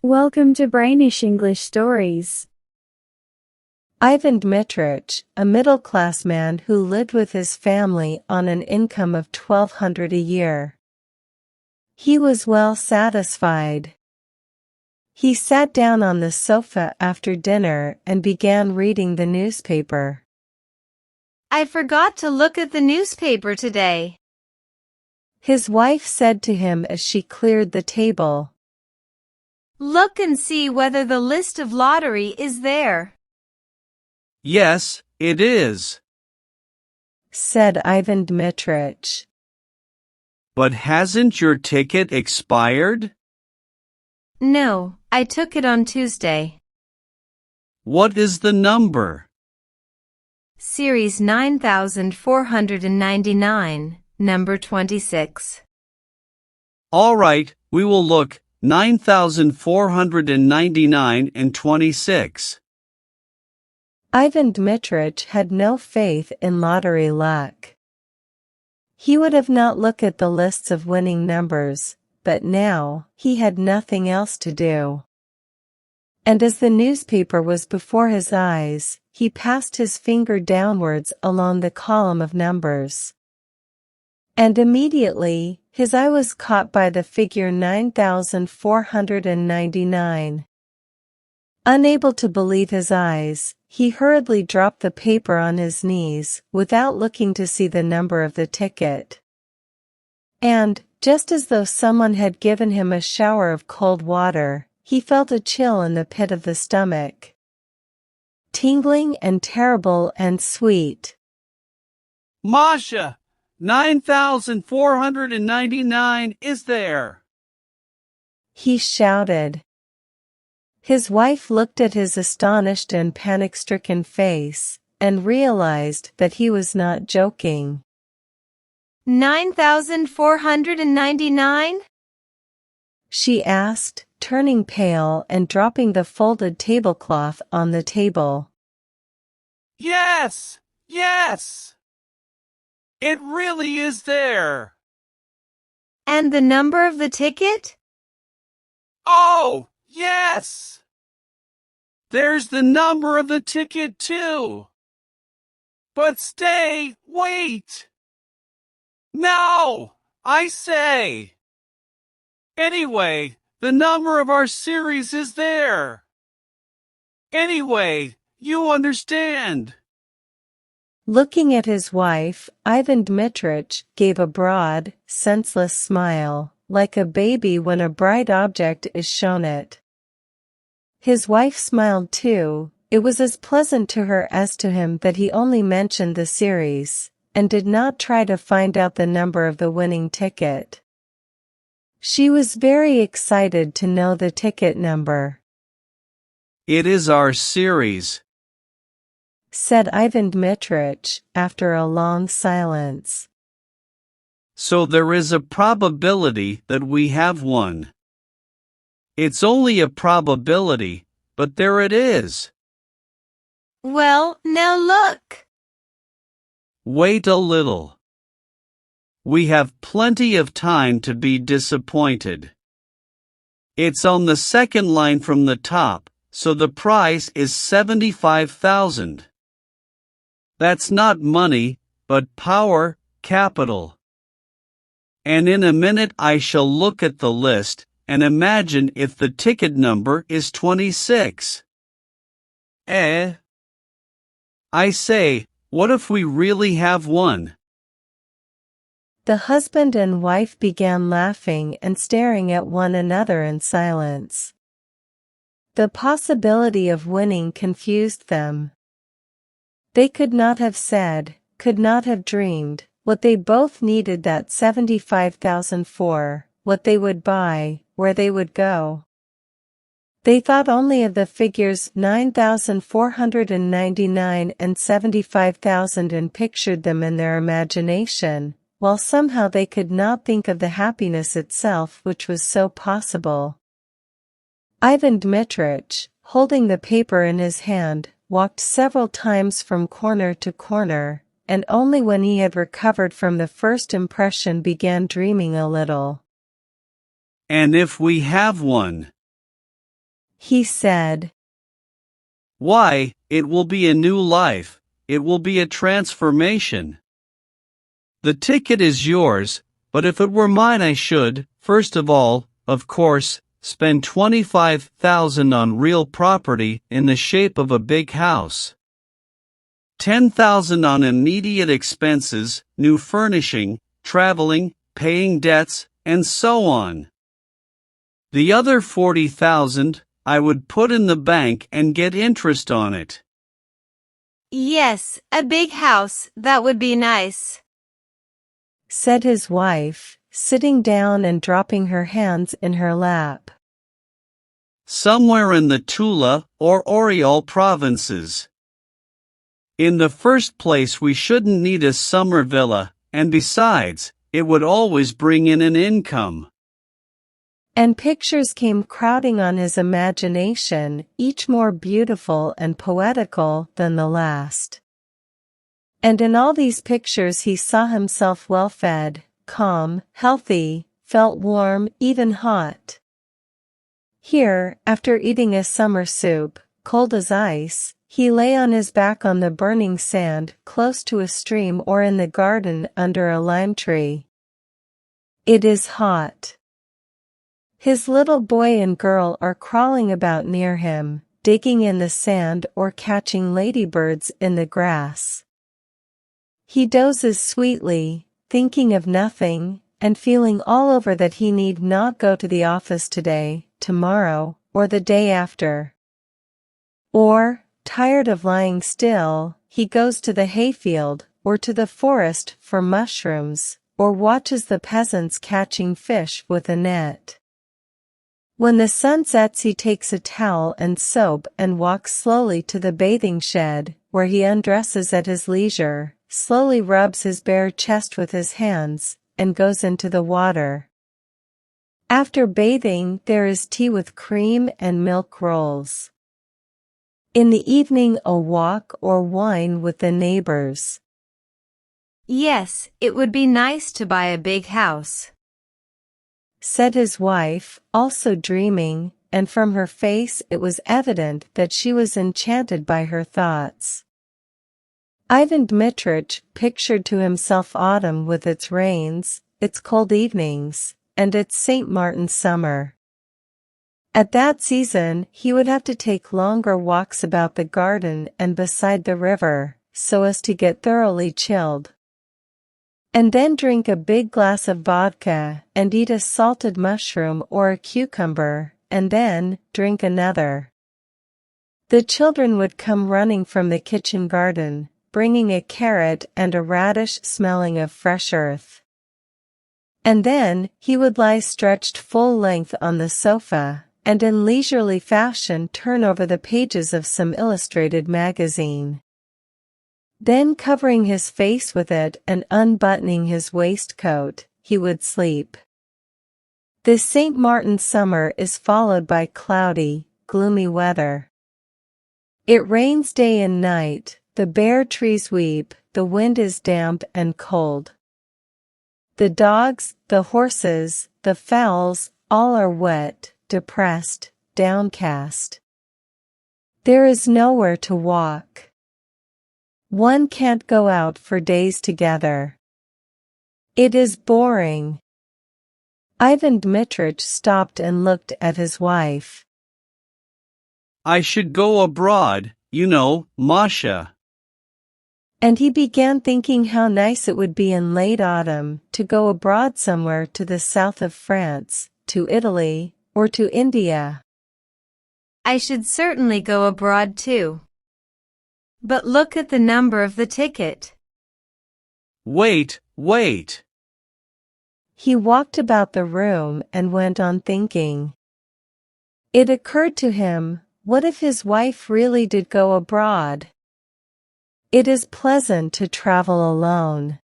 Welcome to Brainish English Stories. Ivan Dmitrich, a middle-class man who lived with his family on an income of $1,200 a year. He was well satisfied. He sat down on the sofa after dinner and began reading the newspaper. I forgot to look at the newspaper today, his wife said to him as she cleared the table. Look and see whether the list of lottery is there. Yes, it is, said Ivan Dmitrich. But hasn't your ticket expired? No, I took it on Tuesday. What is the number? Series 9499, number 26. All right, we will look 9499 and 26. Ivan Dmitrich had no faith in lottery luck. He would have not looked at the lists of winning numbers, but now he had nothing else to do. And as the newspaper was before his eyes, he passed his finger downwards along the column of numbers. And immediately, his eye was caught by the figure 9499. Unable to believe his eyes, he hurriedly dropped the paper on his knees, without looking to see the number of the ticket. And, just as though someone had given him a shower of cold water, he felt a chill in the pit of the stomach. Tingling and terrible and sweet. Masha, 9499 is there, he shouted. His wife looked at his astonished and panic-stricken face, and realized that he was not joking. 9499? she asked, turning pale and dropping the folded tablecloth on the table. Yes, yes. It really is there. And the number of the ticket? Oh, yes. There's the number of the ticket too. But wait. No, I say. Anyway, the number of our series is there. Anyway, you understand. Looking at his wife, Ivan Dmitrich gave a broad, senseless smile, like a baby when a bright object is shown it. His wife smiled too. It was as pleasant to her as to him that he only mentioned the series, and did not try to find out the number of the winning ticket. She was very excited to know the ticket number. It is our series, said Ivan Dmitrich, after a long silence. So there is a probability that we have one. It's only a probability, but there it is. Well, now look. Wait a little. We have plenty of time to be disappointed. It's on the second line from the top, so the price is 75,000. That's not money, but power, capital. And in a minute I shall look at the list and imagine if the ticket number is 26. I say, what if we really have one? The husband and wife began laughing and staring at one another in silence. The possibility of winning confused them. They could not have said, could not have dreamed, what they both needed that 75,000 for, what they would buy, where they would go. They thought only of the figures 9,499 and 75,000 and pictured them in their imagination, while somehow they could not think of the happiness itself which was so possible. Ivan Dmitrich, holding the paper in his hand, walked several times from corner to corner, and only when he had recovered from the first impression began dreaming a little. And if we have one? he said. Why, it will be a new life, it will be a transformation. The ticket is yours, but if it were mine I should, first of all, of course, spend $25,000 on real property in the shape of a big house. $10,000 on immediate expenses, new furnishing, traveling, paying debts, and so on. The other $40,000 I would put in the bank and get interest on it. Yes, a big house, that would be nice, said his wife, sitting down and dropping her hands in her lap. Somewhere in the Tula or Oriol provinces. In the first place, we shouldn't need a summer villa, and besides, it would always bring in an income. And pictures came crowding on his imagination, each more beautiful and poetical than the last. And in all these pictures he saw himself well-fed, calm, healthy, felt warm, even hot. Here, after eating a summer soup, cold as ice, he lay on his back on the burning sand close to a stream or in the garden under a lime tree. It is hot. His little boy and girl are crawling about near him, digging in the sand or catching ladybirds in the grass. He dozes sweetly, thinking of nothing, and feeling all over that he need not go to the office today, tomorrow, or the day after. Or, tired of lying still, he goes to the hayfield, or to the forest for mushrooms, or watches the peasants catching fish with a net. When the sun sets he takes a towel and soap and walks slowly to the bathing shed, where he undresses at his leisure, slowly rubs his bare chest with his hands, and goes into the water. After bathing there is tea with cream and milk rolls. In the evening a walk or wine with the neighbors. Yes, it would be nice to buy a big house, said his wife, also dreaming, and from her face it was evident that she was enchanted by her thoughts. Ivan Dmitrich pictured to himself autumn with its rains, its cold evenings, and its St. Martin's summer. At that season he would have to take longer walks about the garden and beside the river, so as to get thoroughly chilled. And then drink a big glass of vodka, and eat a salted mushroom or a cucumber, and then drink another. The children would come running from the kitchen garden, bringing a carrot and a radish smelling of fresh earth. And then he would lie stretched full length on the sofa, and in leisurely fashion turn over the pages of some illustrated magazine. Then covering his face with it and unbuttoning his waistcoat, he would sleep. This St. Martin's summer is followed by cloudy, gloomy weather. It rains day and night, the bare trees weep, the wind is damp and cold. The dogs, the horses, the fowls, all are wet, depressed, downcast. There is nowhere to walk. One can't go out for days together. It is boring. Ivan Dmitrich stopped and looked at his wife. I should go abroad, you know, Masha. And he began thinking how nice it would be in late autumn to go abroad somewhere to the south of France, to Italy, or to India. I should certainly go abroad too. But look at the number of the ticket. Wait. He walked about the room and went on thinking. It occurred to him, what if his wife really did go abroad? It is pleasant to travel alone.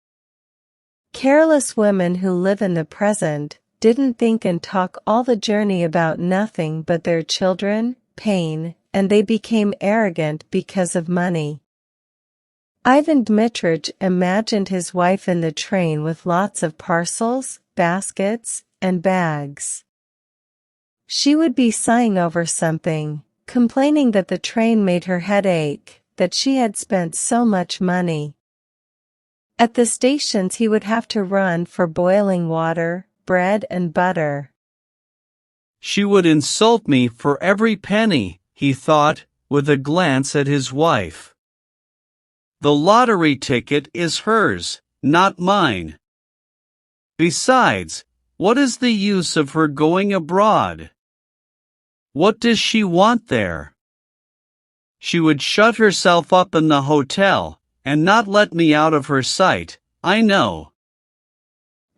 Careless women who live in the present didn't think and talk all the journey about nothing but their children, pain, and they became arrogant because of money. Ivan Dmitrich imagined his wife in the train with lots of parcels, baskets, and bags. She would be sighing over something, complaining that the train made her head ache, that she had spent so much money. At the stations he would have to run for boiling water, bread and butter. She would insult me for every penny, he thought, with a glance at his wife. The lottery ticket is hers, not mine. Besides, what is the use of her going abroad? What does she want there? She would shut herself up in the hotel, and not let me out of her sight, I know.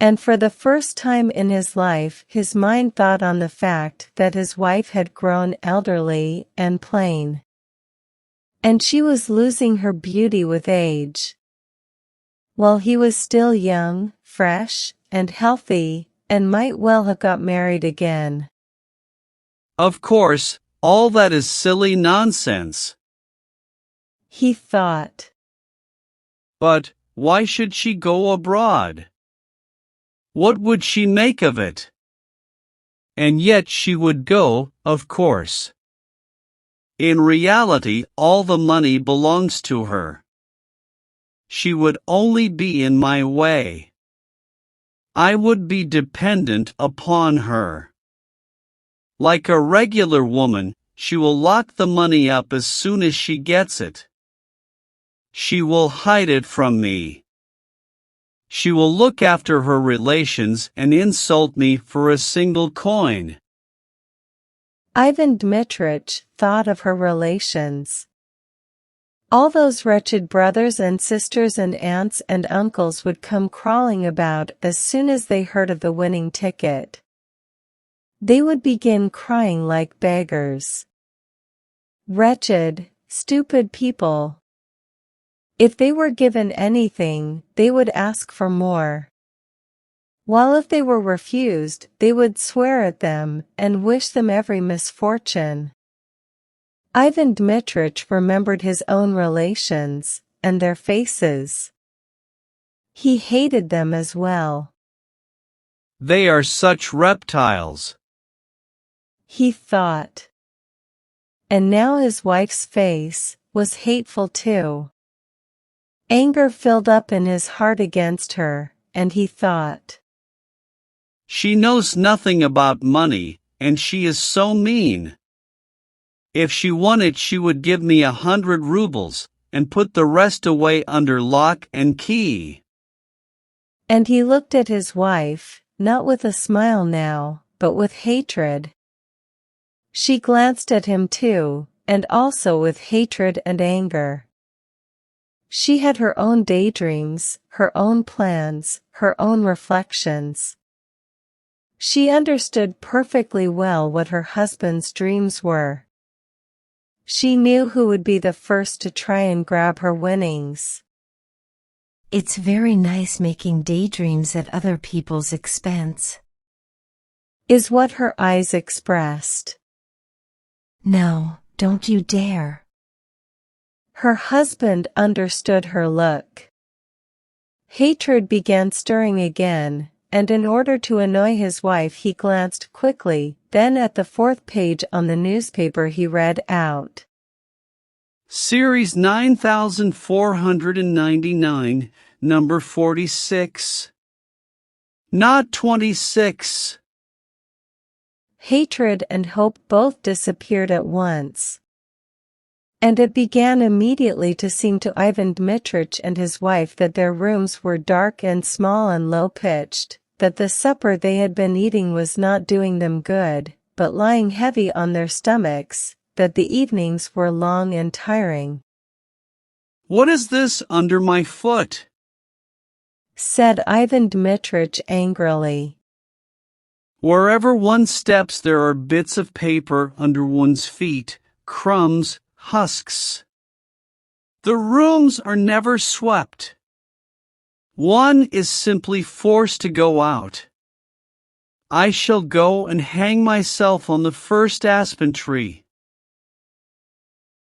And for the first time in his life his mind thought on the fact that his wife had grown elderly and plain. And she was losing her beauty with age. While he was still young, fresh, and healthy, and might well have got married again. Of course, all that is silly nonsense, he thought. But why should she go abroad? What would she make of it? And yet she would go, of course. In reality, all the money belongs to her. She would only be in my way. I would be dependent upon her. Like a regular woman, she will lock the money up as soon as she gets it. She will hide it from me. She will look after her relations and insult me for a single coin. Ivan Dmitrich thought of her relations. All those wretched brothers and sisters and aunts and uncles would come crawling about as soon as they heard of the winning ticket. They would begin crying like beggars. Wretched, stupid people. If they were given anything, they would ask for more. While if they were refused, they would swear at them and wish them every misfortune. Ivan Dmitrich remembered his own relations, and their faces. He hated them as well. They are such reptiles, he thought. And now his wife's face was hateful too. Anger filled up in his heart against her, and he thought, she knows nothing about money, and she is so mean. If she won it, she would give me 100 rubles, and put the rest away under lock and key. And he looked at his wife, not with a smile now, but with hatred. She glanced at him too, and also with hatred and anger. She had her own daydreams, her own plans, her own reflections. She understood perfectly well what her husband's dreams were. She knew who would be the first to try and grab her winnings. It's very nice making daydreams at other people's expense, is what her eyes expressed. No, don't you dare. Her husband understood her look. Hatred began stirring again, and in order to annoy his wife he glanced quickly, then at the 4th page on the newspaper he read out. Series 9499, number 46. Not 26. Hatred and hope both disappeared at once. And it began immediately to seem to Ivan Dmitrich and his wife that their rooms were dark and small and low-pitched, that the supper they had been eating was not doing them good, but lying heavy on their stomachs, that the evenings were long and tiring. What is this under my foot? said Ivan Dmitrich angrily. Wherever one steps there are bits of paper under one's feet, crumbs, husks. The rooms are never swept. One is simply forced to go out. I shall go and hang myself on the first aspen tree.